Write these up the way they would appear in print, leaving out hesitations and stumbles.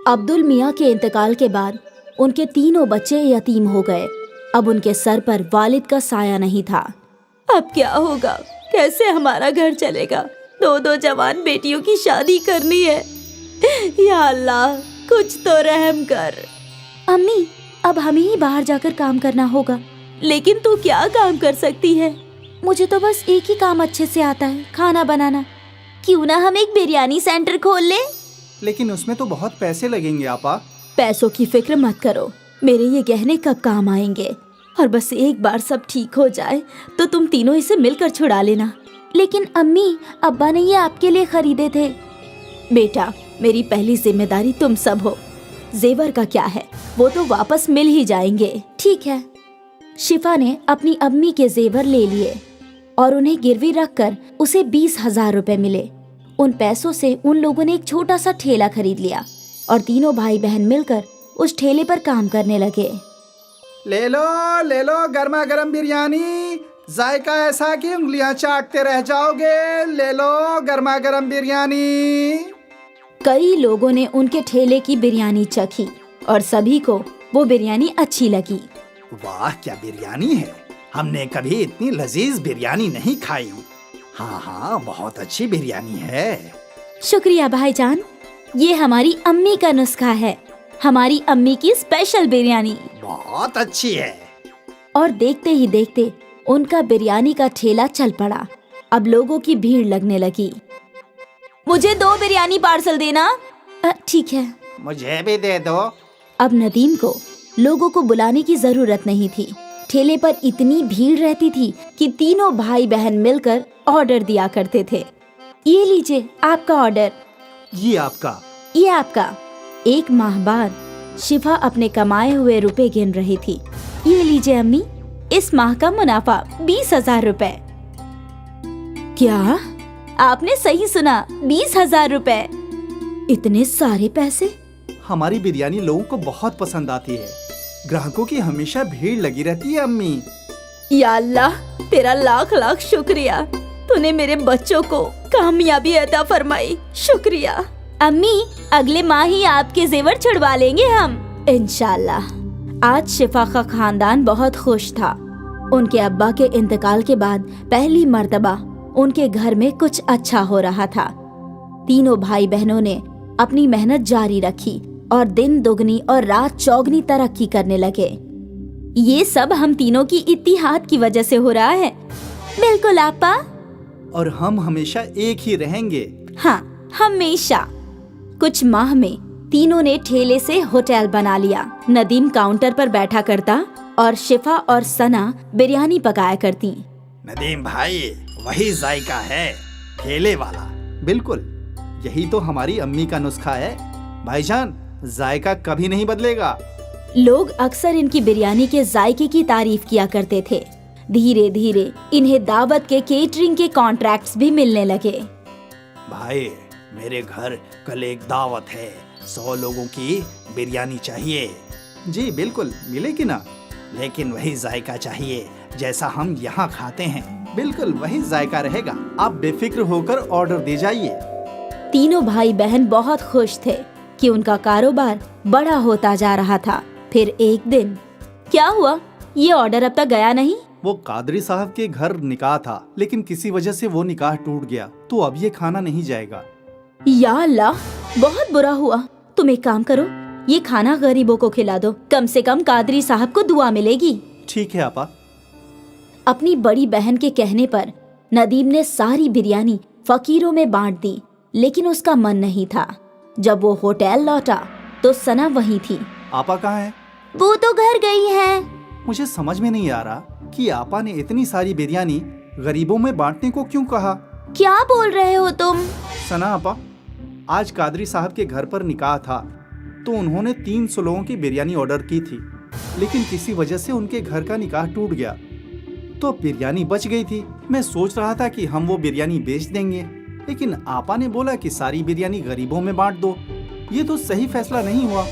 अब्दुल मियाँ के इंतकाल के बाद उनके तीनों बच्चे यतीम हो गए। अब उनके सर पर वालिद का साया नहीं था। अब क्या होगा? कैसे हमारा घर चलेगा? दो जवान बेटियों की शादी करनी है। या अल्लाह, कुछ तो रहम कर। अम्मी, अब हमें ही बाहर जाकर काम करना होगा। लेकिन तू क्या काम कर सकती है? मुझे तो बस एक ही काम अच्छे से आता है, खाना बनाना। क्यों ना हम एक बिरयानी सेंटर खोल ले? लेकिन उसमें तो बहुत पैसे लगेंगे आपा। पैसों की फिक्र मत करो, मेरे ये गहने कब काम आएंगे। और बस एक बार सब ठीक हो जाए तो तुम तीनों इसे मिलकर छुड़ा लेना। लेकिन अम्मी, अब्बा ने ये आपके लिए खरीदे थे। बेटा, मेरी पहली जिम्मेदारी तुम सब हो। जेवर का क्या है, वो तो वापस मिल ही जाएंगे। ठीक है। शिफा ने अपनी अम्मी के जेवर ले लिए और उन्हें गिरवी रखकर उसे 20,000 रुपए मिले। उन पैसों से उन लोगों ने एक छोटा सा ठेला खरीद लिया और तीनों भाई बहन मिलकर उस ठेले पर काम करने लगे। ले लो गर्मा गर्म बिरयानी, जायका ऐसा कि उंगलियां चाटते रह जाओगे। ले लो गर्मा गर्म बिरयानी। कई लोगों ने उनके ठेले की बिरयानी चखी और सभी को वो बिरयानी अच्छी लगी। वाह, क्या बिरयानी है! हमने कभी इतनी लजीज बिरयानी नहीं खाई। हाँ, बहुत अच्छी बिरयानी है। शुक्रिया भाईजान, ये हमारी अम्मी का नुस्खा है, हमारी अम्मी की स्पेशल बिरयानी। बहुत अच्छी है। और देखते ही देखते उनका बिरयानी का ठेला चल पड़ा। अब लोगों की भीड़ लगने लगी। मुझे 2 बिरयानी पार्सल देना। ठीक है। मुझे भी दे दो। अब नदीम को लोगों को बुलाने की जरूरत नहीं थी। ठेले पर इतनी भीड़ रहती थी कि तीनों भाई बहन मिलकर ऑर्डर दिया करते थे। ये लीजिए आपका ऑर्डर। ये आपका। ये आपका। 1 माह बाद शिफा अपने कमाए हुए रुपए गिन रही थी। ये लीजिए अम्मी, इस माह का मुनाफा 20,000 रुपए। क्या? आपने सही सुना, 20,000 रुपए। इतने सारे पैसे? हमारी बिरयानी लोगों को बहुत पसंद आती है। ग्राहकों की हमेशा भीड़ लगी रहती है अम्मी। या अल्लाह, तेरा लाख लाख शुक्रिया। तूने मेरे बच्चों को कामयाबी अता फरमाई। शुक्रिया। अम्मी, अगले माह ही आपके जेवर छुड़वा लेंगे हम, इंशाल्लाह। आज शिफा का खानदान बहुत खुश था। उनके अब्बा के इंतकाल के बाद पहली मर्तबा उनके घर में कुछ अच्छा हो रहा था। तीनों भाई बहनों ने अपनी मेहनत जारी रखी और दिन दुगनी और रात चौगनी तरक्की करने लगे। ये सब हम तीनों की इत्तिहाद की वजह से हो रहा है। बिल्कुल आपा। और हम हमेशा एक ही रहेंगे। हाँ, हमेशा। कुछ माह में तीनों ने ठेले से होटल बना लिया। नदीम काउंटर पर बैठा करता और शिफा और सना बिरयानी पकाया करती। नदीम भाई, वही जायका है, ठेले वाला। बिल्कुल, यही तो हमारी अम्मी का नुस्खा है। भाईजान, जायका कभी नहीं बदलेगा। लोग अक्सर इनकी बिरयानी के जायके की तारीफ किया करते थे। धीरे धीरे इन्हें दावत के केटरिंग के कॉन्ट्रैक्ट्स भी मिलने लगे। भाई, मेरे घर कल एक दावत है, 100 लोगों की बिरयानी चाहिए। जी बिल्कुल, मिलेगी ना, लेकिन वही जायका चाहिए जैसा हम यहाँ खाते हैं। बिल्कुल वही जायका रहेगा। आप बेफिक्र होकर ऑर्डर दे जाइए। तीनों भाई बहन बहुत खुश थे कि उनका कारोबार बड़ा होता जा रहा था। फिर एक दिन क्या हुआ? ये ऑर्डर अब तक गया नहीं। वो कादरी साहब के घर निकाह था, लेकिन किसी वजह से वो निकाह टूट गया, तो अब ये खाना नहीं जाएगा। या अल्लाह, बहुत बुरा हुआ। तुम एक काम करो, ये खाना गरीबों को खिला दो, कम से कम कादरी साहब को दुआ मिलेगी। ठीक है आपा। अपनी बड़ी बहन के कहने पर नदीम ने सारी बिरयानी फकीरों में बांट दी, लेकिन उसका मन नहीं था। जब वो होटल लौटा तो सना वहीं थी। आपा कहाँ है? वो तो घर गई है। मुझे समझ में नहीं आ रहा कि आपा ने इतनी सारी बिरयानी गरीबों में बांटने को क्यों कहा। क्या बोल रहे हो तुम? सना आपा, आज कादरी साहब के घर पर निकाह था, तो उन्होंने 300 लोगों की बिरयानी ऑर्डर की थी, लेकिन किसी वजह से उनके घर का निकाह टूट गया, तो बिरयानी बच गई थी। मैं सोच रहा था कि हम वो बिरयानी बेच देंगे, लेकिन आपा ने बोला कि सारी बिरयानी गरीबों में बांट दो। ये तो सही फैसला नहीं हुआ।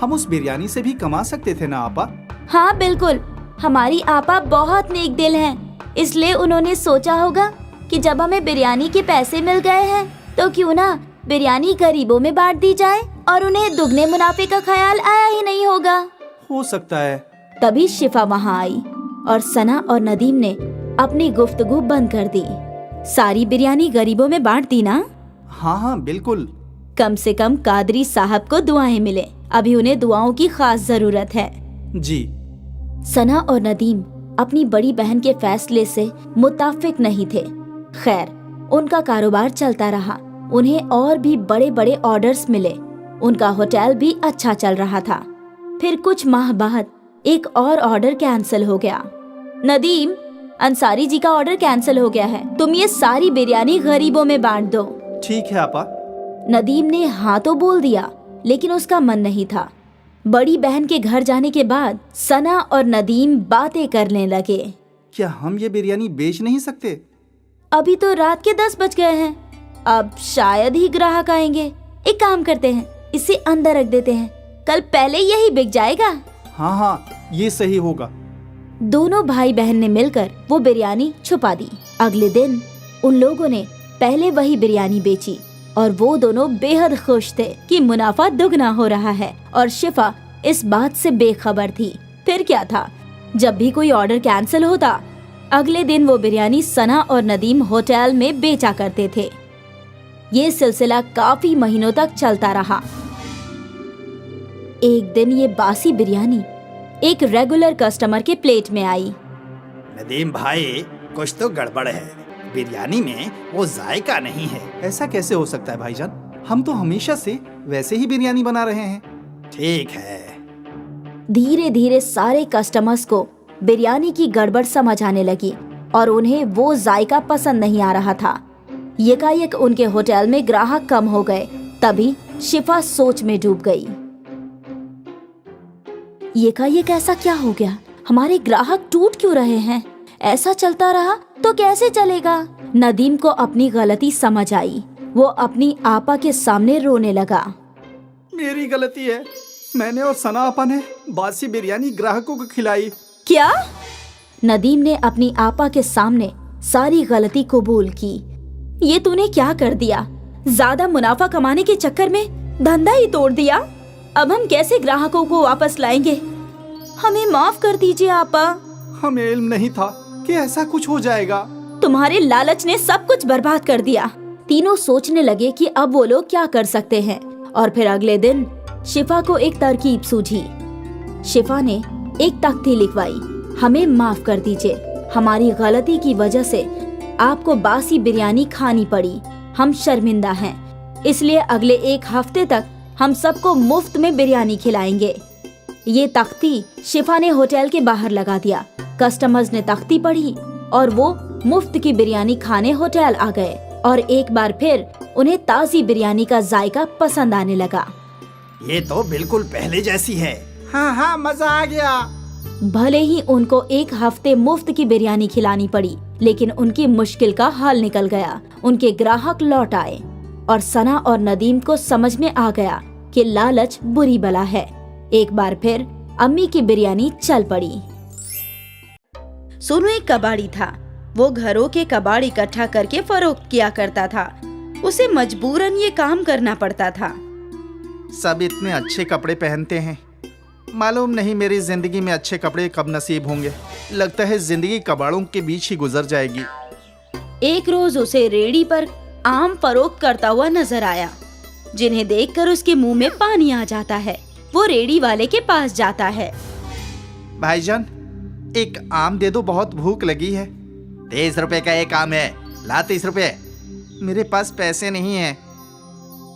हम उस बिरयानी से भी कमा सकते थे ना आपा? हाँ बिल्कुल, हमारी आपा बहुत नेक दिल हैं, इसलिए उन्होंने सोचा होगा कि जब हमें बिरयानी के पैसे मिल गए हैं तो क्यों ना बिरयानी गरीबों में बांट दी जाए। और उन्हें दुगने मुनाफे का ख्याल आया ही नहीं होगा। हो सकता है। तभी शिफा वहाँ आई और सना और नदीम ने अपनी गुफ्तगू बंद कर दी। सारी बिरयानी गरीबों में बांट दी ना? हाँ हाँ बिल्कुल। कम से कम कादरी साहब को दुआएं मिले, अभी उन्हें दुआओं की खास जरूरत है। जी। सना और नदीम अपनी बड़ी बहन के फैसले से मुत्ताफिक नहीं थे। खैर, उनका कारोबार चलता रहा। उन्हें और भी बड़े बड़े ऑर्डर्स मिले। उनका होटल भी अच्छा चल रहा था। फिर कुछ माह बाद एक और ऑर्डर कैंसिल हो गया। नदीम, अंसारी जी का ऑर्डर कैंसिल हो गया है, तुम ये सारी बिरयानी गरीबों में बांट दो। ठीक है आपा। नदीम ने हाँ तो बोल दिया, लेकिन उसका मन नहीं था। बड़ी बहन के घर जाने के बाद सना और नदीम बातें करने लगे। क्या हम ये बिरयानी बेच नहीं सकते? अभी तो रात के 10 बज गए हैं, अब शायद ही ग्राहक आएंगे। एक काम करते हैं, इसे अंदर रख देते हैं, कल पहले यही बिक जाएगा। हाँ हाँ, ये सही होगा। दोनों भाई बहन ने मिलकर वो बिरयानी छुपा दी। अगले दिन उन लोगों ने पहले वही बिरयानी बेची और वो दोनों बेहद खुश थे कि मुनाफा दुगना हो रहा है, और शिफा इस बात से बेखबर थी। फिर क्या था, जब भी कोई ऑर्डर कैंसिल होता, अगले दिन वो बिरयानी सना और नदीम होटल में बेचा करते थे। ये सिलसिला काफी महीनों तक चलता रहा। एक दिन ये बासी बिरयानी एक रेगुलर कस्टमर के प्लेट में आई। नदीम भाई, कुछ तो गड़बड़ है, बिरयानी में वो जायका नहीं है। ऐसा कैसे हो सकता है भाईजान? हम तो हमेशा से वैसे ही बिरयानी बना रहे हैं। ठीक है। धीरे धीरे सारे कस्टमर्स को बिरयानी की गड़बड़ समझ आने लगी और उन्हें वो जायका पसंद नहीं आ रहा था। यकायक उनके होटल में ग्राहक कम हो गए। तभी शिफा सोच में डूब गई। यकायक ऐसा क्या हो गया? हमारे ग्राहक टूट क्यों रहे हैं? ऐसा चलता रहा तो कैसे चलेगा? नदीम को अपनी गलती समझ आई। वो अपनी आपा के सामने रोने लगा। मेरी गलती है, मैंने और सना आपा ने बासी बिरयानी ग्राहकों को खिलाई। क्या? नदीम ने अपनी आपा के सामने सारी गलती कबूल की। ये तूने क्या कर दिया? ज्यादा मुनाफा कमाने के चक्कर में धंधा ही तोड़ दिया। अब हम कैसे ग्राहकों को वापस लाएंगे? हमें माफ कर दीजिए आपा। हमें इल्म नहीं था कि ऐसा कुछ हो जाएगा। तुम्हारे लालच ने सब कुछ बर्बाद कर दिया। तीनों सोचने लगे कि अब वो लोग क्या कर सकते हैं, और फिर अगले दिन शिफा को एक तरकीब सूझी। शिफा ने एक तख्ती लिखवाई, हमें माफ कर दीजिए, हमारी गलती की वजह से आपको बासी बिरयानी खानी पड़ी, हम शर्मिंदा हैं, इसलिए अगले 1 हफ्ते तक हम सबको मुफ्त में बिरयानी खिलाएंगे। ये तख्ती शिफा ने होटल के बाहर लगा दिया। कस्टमर्स ने तख्ती पढ़ी और वो मुफ्त की बिरयानी खाने होटल आ गए, और एक बार फिर उन्हें ताज़ी बिरयानी का जायका पसंद आने लगा। ये तो बिल्कुल पहले जैसी है। हाँ हाँ, मजा आ गया। भले ही उनको 1 हफ्ते मुफ्त की बिरयानी खिलानी पड़ी, लेकिन उनकी मुश्किल का हल निकल गया। उनके ग्राहक लौट आए और सना और नदीम को समझ में आ गया कि लालच बुरी बला है। एक बार फिर अम्मी की बिरयानी चल पड़ी। सोनू एक कबाड़ी था। वो घरों के कबाड़ इकट्ठा करके फरोख्त किया करता था। उसे मजबूरन ये काम करना पड़ता था। सब इतने अच्छे कपड़े पहनते हैं, मालूम नहीं मेरी जिंदगी में अच्छे कपड़े कब नसीब होंगे। लगता है जिंदगी कबाड़ों के बीच ही गुजर जाएगी। एक रोज उसे रेड़ी पर आम फरोख्त करता हुआ नजर आया, जिन्हें देखकर उसके मुंह में पानी आ जाता है। वो रेड़ी वाले के पास जाता है। भाईजान, एक आम दे दो, बहुत भूख लगी है। 30 रुपए का एक आम है, ला 30 रुपए। मेरे पास पैसे नहीं है।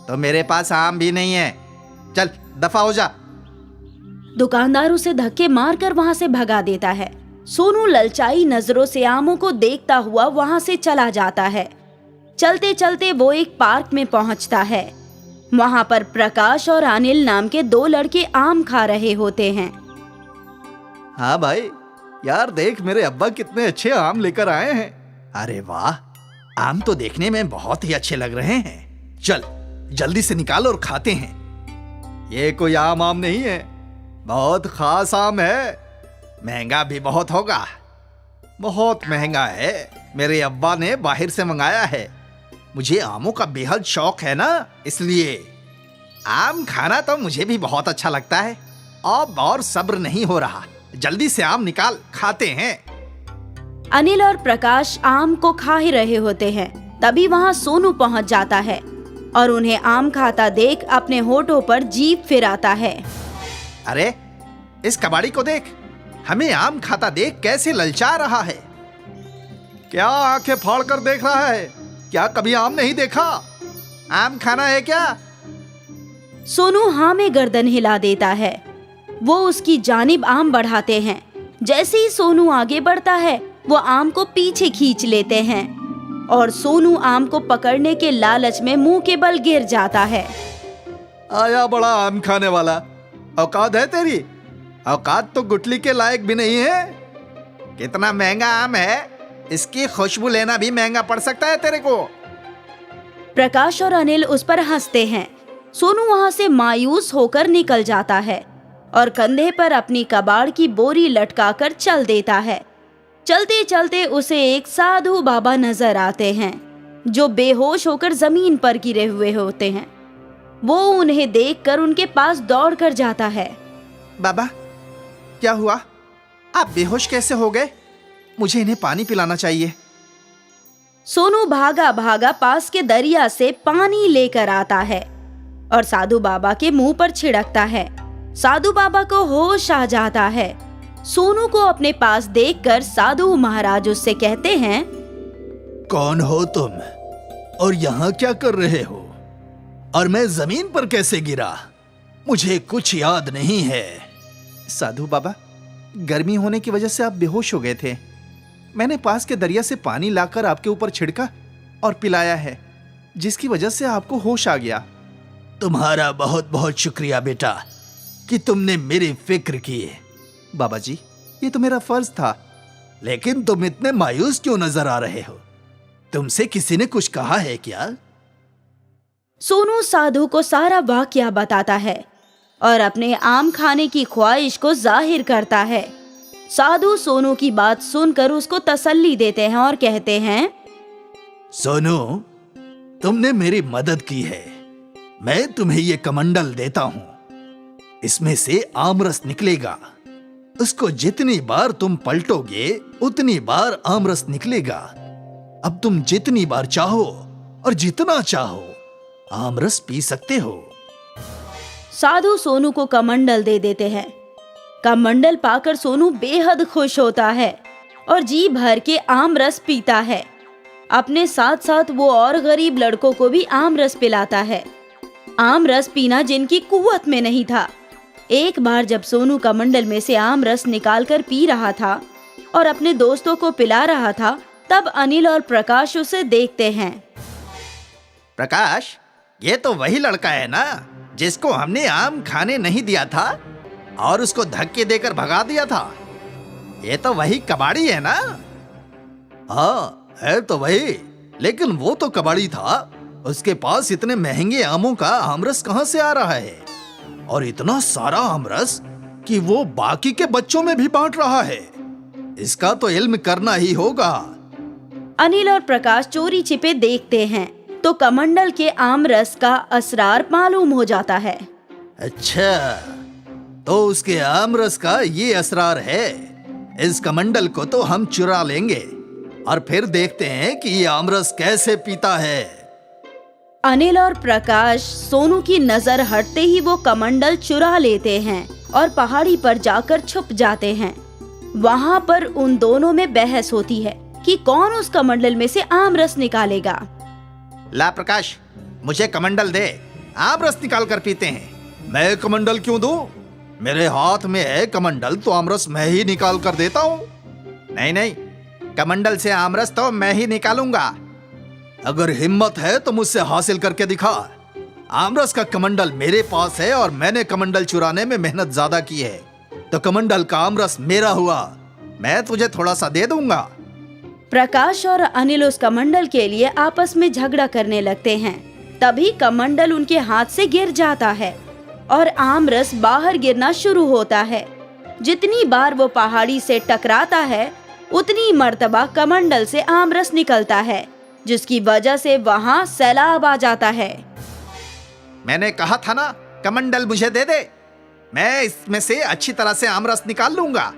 तो मेरे पास आम भी नहीं है, चल दफा हो जा। दुकानदार उसे धक्के मारकर वहां से भगा देता है। सोनू ललचाई नजरों से आमों को देखता हुआ वहां से चला जाता है। चलते चलते वो एक पार्क में पहुंचता है। वहां पर प्रकाश और अनिल नाम के 2 लड़के आम खा रहे होते हैं। हाँ भाई, यार देख मेरे अब्बा कितने अच्छे आम लेकर आए हैं। अरे वाह, आम तो देखने में बहुत ही अच्छे लग रहे हैं। चल जल्दी से निकाल और खाते हैं। ये कोई आम नहीं है, बहुत खास आम है। महंगा भी बहुत होगा। बहुत महंगा है, मेरे अब्बा ने बाहर से मंगाया है। मुझे आमों का बेहद शौक है ना, इसलिए। आम खाना तो मुझे भी बहुत अच्छा लगता है। अब और सब्र नहीं हो रहा, जल्दी से आम निकाल, खाते हैं। अनिल और प्रकाश आम को खा ही रहे होते हैं, तभी वहाँ सोनू पहुँच जाता है और उन्हें आम खाता देख अपने होठों पर जीभ फिराता है। अरे इस कबाड़ी को देख, हमें आम खाता देख कैसे ललचा रहा है। क्या आंखें फाड़ कर देख रहा है? क्या कभी आम नहीं देखा? आम खाना है क्या? सोनू हाँ में गर्दन हिला देता है। वो उसकी जानिब आम बढ़ाते हैं। जैसे ही सोनू आगे बढ़ता है, वो आम को पीछे खींच लेते हैं और सोनू आम को पकड़ने के लालच में मुंह के बल गिर जाता है। आया बड़ा आम खाने वाला, औकात है तेरी? औकात तो गुठली के लायक भी नहीं है। कितना महंगा आम है, इसकी खुशबू लेना भी महंगा पड़ सकता है तेरे को। प्रकाश और अनिल उस पर हंसते हैं। सोनू वहाँ से मायूस होकर निकल जाता है और कंधे पर अपनी कबाड़ की बोरी लटकाकर चल देता है। चलते चलते उसे एक साधु बाबा नजर आते हैं जो बेहोश होकर जमीन पर गिरे हुए होते हैं। वो उन्हें देखकर उनके पास दौड़कर जाता है। बाबा, क्या हुआ? आप बेहोश कैसे हो गए? मुझे इन्हें पानी पिलाना चाहिए। सोनू भागा भागा पास के दरिया से पानी लेकर आता है और साधु बाबा के मुंह पर छिड़कता है। साधु बाबा को होश आ जाता है। सोनू को अपने पास देखकर साधु महाराज उससे कहते हैं, कौन हो तुम और यहाँ क्या कर रहे हो? और मैं जमीन पर कैसे गिरा? मुझे कुछ याद नहीं है। साधु बाबा, गर्मी होने की वजह से आप बेहोश हो गए थे। मैंने पास के दरिया से पानी लाकर आपके ऊपर छिड़का और पिलाया है, जिसकी वजह से आपको होश आ गया। तुम्हारा बहुत बहुत शुक्रिया बेटा कि तुमने मेरी फिक्र की। बाबा जी, ये तो मेरा फर्ज था। लेकिन तुम इतने मायूस क्यों नजर आ रहे हो? तुमसे किसी ने कुछ कहा है क्या? सोनू साधु को सारा वाकया बताता है और अपने आम खाने की ख्वाहिश को जाहिर करता है। साधु सोनू की बात सुनकर उसको तसल्ली देते हैं और कहते हैं, सोनू, तुमने मेरी मदद की है। मैं तुम्हें ये कमंडल देता हूं। इसमें से आमरस निकलेगा। उसको जितनी बार तुम पलटोगे उतनी बार आमरस निकलेगा। अब तुम जितनी बार चाहो और जितना चाहो आमरस पी सकते हो। साधु सोनू को कमंडल दे देते हैं। कमंडल पाकर सोनू बेहद खुश होता है और जी भर के आम रस पीता है। अपने साथ साथ वो और गरीब लड़कों को भी आम रस पिलाता है। आम रस पीना जिनकी कुव्वत में नहीं था। एक बार जब सोनू कमंडल में से आम रस निकालकर पी रहा था और अपने दोस्तों को पिला रहा था, तब अनिल और प्रकाश उसे देखते हैं। प्रकाश, ये तो वही लड़का है ना जिसको हमने आम खाने नहीं दिया था और उसको धक्के देकर भगा दिया था? ये तो वही कबाड़ी है ना? हाँ, है तो वही, लेकिन वो तो कबाड़ी था। उसके पास इतने महंगे आमों का आमरस कहां से आ रहा है? और इतना सारा आमरस कि वो बाकी के बच्चों में भी बांट रहा है। इसका तो इल्म करना ही होगा। अनिल और प्रकाश चोरी छिपे देखते हैं तो कमंडल के आमरस का असरार मालूम हो जाता है। अच्छा, तो उसके आमरस का ये असरार है। इस कमंडल को तो हम चुरा लेंगे और फिर देखते हैं कि ये आमरस कैसे पीता है। अनिल और प्रकाश सोनू की नजर हटते ही वो कमंडल चुरा लेते हैं और पहाड़ी पर जाकर छुप जाते हैं। वहाँ पर उन दोनों में बहस होती है कि कौन उस कमंडल में से आम रस निकालेगा। ला प्रकाश, मुझे कमंडल दे, आम रस निकाल कर पीते हैं। मैं कमंडल क्यों दूं? मेरे हाथ में है कमंडल तो आमरस मैं ही निकाल कर देता हूँ। नहीं नहीं, कमंडल से आमरस तो मैं ही निकालूंगा। अगर हिम्मत है तो मुझसे हासिल करके दिखा। आमरस का कमंडल मेरे पास है और मैंने कमंडल चुराने में मेहनत ज्यादा की है, तो कमंडल का आमरस मेरा हुआ। मैं तुझे थोड़ा सा दे दूंगा। प्रकाश और अनिल उस कमंडल के लिए आपस में झगड़ा करने लगते हैं। तभी कमंडल उनके हाथ से गिर जाता है और आम रस बाहर गिरना शुरू होता है। जितनी बार वो पहाड़ी से टकराता है उतनी मर्तबा कमंडल से आम रस निकलता है, जिसकी वजह से वहाँ सैलाब आ जाता है। मैंने कहा था ना, कमंडल मुझे दे दे, मैं इसमें से अच्छी तरह से आमरस निकाल लूंगा।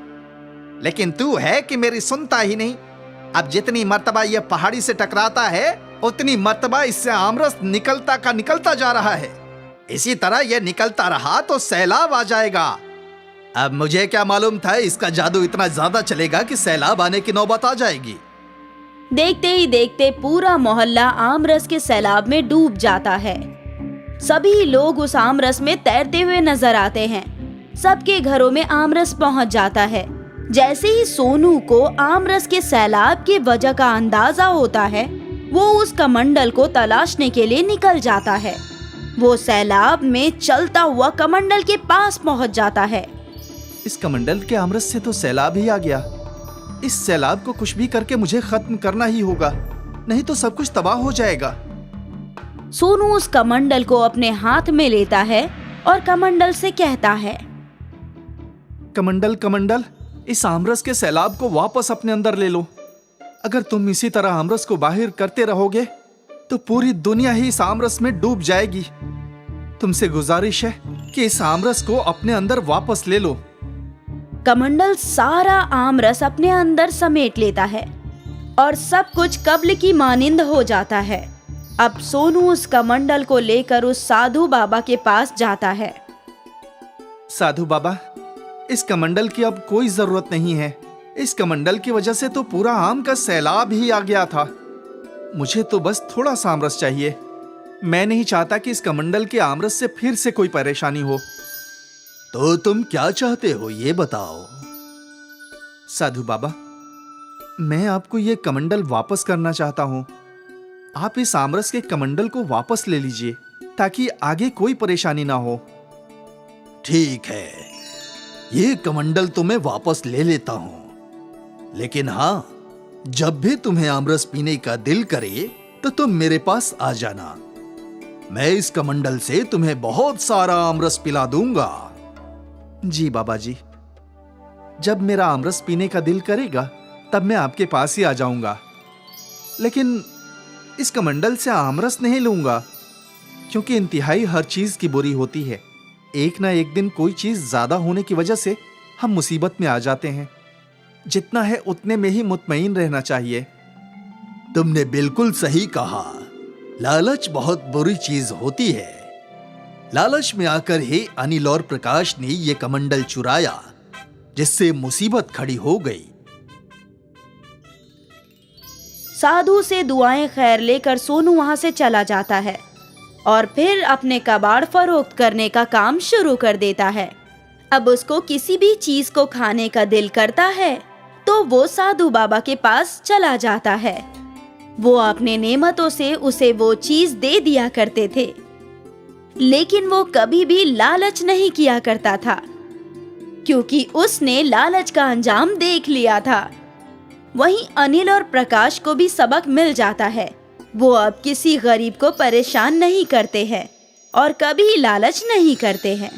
लेकिन तू है कि मेरी सुनता ही नहीं। अब जितनी मर्तबा यह पहाड़ी से टकराता है, उतनी मर्तबा इससे आमरस निकलता का निकलता जा रहा है। इसी तरह यह निकलता रहा तो सैलाब आ जाएगा। अब मुझे क्या मालूम था इसका जादू इतना ज्यादा चलेगा कि सैलाब आने की नौबत आ जाएगी। देखते ही देखते पूरा मोहल्ला आमरस के सैलाब में डूब जाता है। सभी लोग उस आमरस में तैरते हुए नजर आते हैं। सबके घरों में आमरस पहुंच जाता है। जैसे ही सोनू को आमरस के सैलाब की वजह का अंदाजा होता है, वो उस कमंडल को तलाशने के लिए निकल जाता है। वो सैलाब में चलता हुआ कमंडल के पास पहुंच जाता है। इस कमंडल के आमरस से तो सैलाब ही आ गया। इस सैलाब को कुछ भी करके मुझे खत्म करना ही होगा, नहीं तो सब कुछ तबाह हो जाएगा। सोनू उस कमंडल को अपने हाथ में लेता है और कमंडल से कहता है, कमंडल कमंडल, इस आमरस के सैलाब को वापस अपने अंदर ले लो। अगर तुम इसी तरह आमरस को बाहर करते रहोगे तो पूरी दुनिया ही इस आमरस में डूब जाएगी। तुमसे गुजारिश है कि इस आमरस को अपने अंदर वापस ले लो। कमंडल सारा आमरस अपने अंदर समेट लेता है और सब कुछ कब्ल की मानिंद हो जाता है। अब सोनू उस कमंडल को लेकर उस साधु बाबा के पास जाता है। साधु बाबा, इस कमंडल की अब कोई जरूरत नहीं है। इस कमंडल की वजह से तो पूरा आम का सैलाब ही आ गया था। मुझे तो बस थोड़ा सा आमरस चाहिए। मैं नहीं चाहता कि इस कमंडल के आमरस से फिर से कोई परेशानी हो। तो तुम क्या चाहते हो ये बताओ। साधु बाबा, मैं आपको ये कमंडल वापस करना चाहता हूँ। आप इस आमरस के कमंडल को वापस ले लीजिए ताकि आगे कोई परेशानी ना हो। ठीक है, ये कमंडल तो मैं वापस ले लेता हूँ, लेकिन हाँ, जब भी तुम्हें आमरस पीने का दिल करे तो तुम मेरे पास आ जाना। मैं इस कमंडल से तुम्हें बहुत सारा आमरस पिला दूंगा। जी बाबा जी, जब मेरा आमरस पीने का दिल करेगा तब मैं आपके पास ही आ जाऊंगा। लेकिन इस कमंडल से आमरस नहीं लूंगा, क्योंकि इंतहाई हर चीज की बुरी होती है। एक ना एक दिन कोई चीज ज्यादा होने की वजह से हम मुसीबत में आ जाते हैं। जितना है उतने में ही मुतमईन रहना चाहिए। तुमने बिल्कुल सही कहा। लालच बहुत बुरी चीज होती है। लालच में आकर ही अनिल और प्रकाश ने ये कमंडल चुराया, जिससे मुसीबत खड़ी हो गई। साधु से दुआएं खैर लेकर सोनू वहां से चला जाता है और फिर अपने कबाड़ फरोख्त करने का काम शुरू कर देता है। अब उसको किसी भी चीज को खाने का दिल करता है तो वो साधु बाबा के पास चला जाता है। वो अपने नेमतों से उसे वो चीज दे दिया करते थे, लेकिन वो कभी भी लालच नहीं किया करता था, क्योंकि उसने लालच का अंजाम देख लिया था। वहीं अनिल और प्रकाश को भी सबक मिल जाता है। वो अब किसी गरीब को परेशान नहीं करते हैं और कभी लालच नहीं करते हैं।